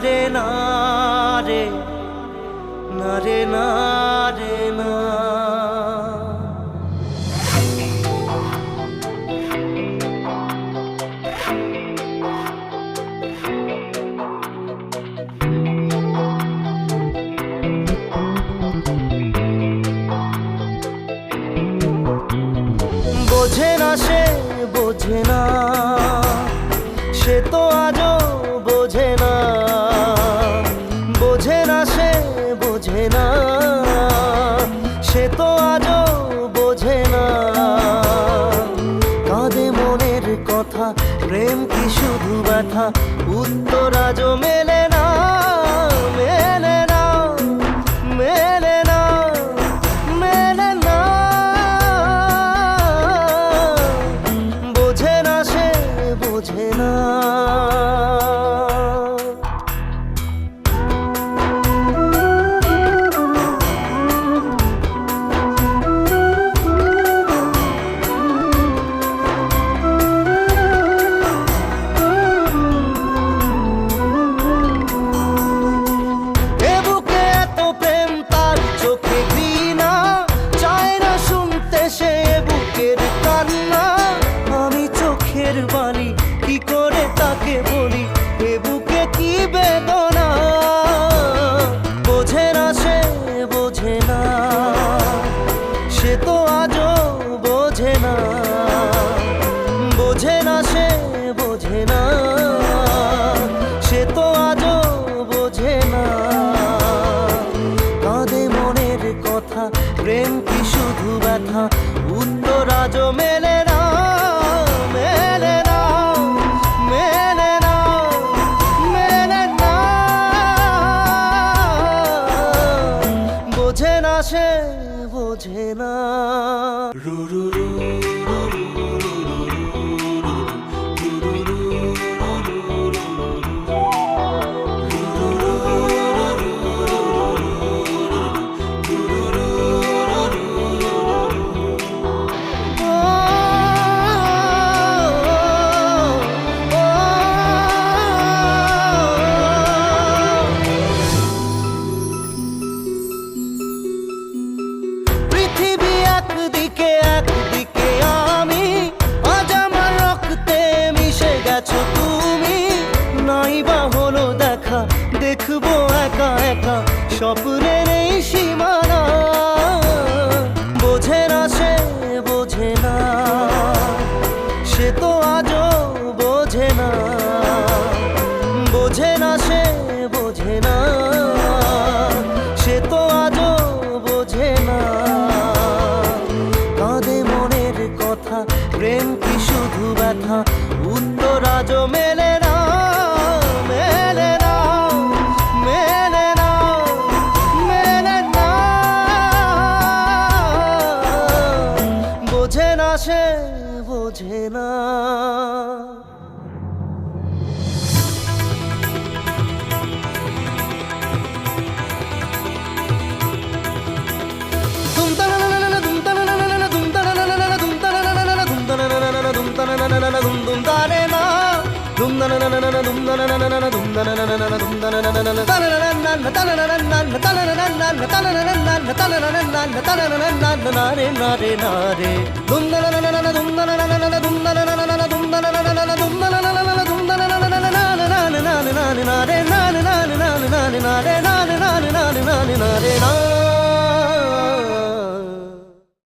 রে না রে না রে না রে না। বোঝে না সে বোঝে না, সে তো আজও বোঝে না। বোঝে না সে বোঝে না, সে তো আজও বোঝে না। কাঁদে মনের কথা, প্রেম কি শুধু ব্যথা, উত্তর আজও মেলে না, মেলে না, মেলে না, মেলে না। বোঝে না সে বোঝে না। বাণী কি করে তাকে বলি, এ বুকে কি বেদনা। বোঝে না সে বোঝে না, সে তো আজও বোঝে না। বোঝে না সে বোঝে না, সে তো আজও বোঝে না। কাঁদে মনের কথা, প্রেম কি শুধু ব্যথা, উত্তর আজও মেলে না, মেলে না, মেলে না, মেলে না। বোঝে না সে বোঝে না। একদিকে একদিকে আমি, আজ আমার রক্তে মিশে গেছো তুমি। নাই বা হলো দেখা, দেখবো একা একা স্বপ্নের এই সীমানা। বোঝে না সে বোঝে না, সে তো আজও বোঝে না। বোঝে না সে বোঝে না, সে তো আজও বোঝে না। কাঁদে মনের কথা, প্রেম কি শুধু ব্যথা, উত্তর আজও মেলে না, মেলে না, মেলে না, মেলে না। বোঝে না সে বোঝে না।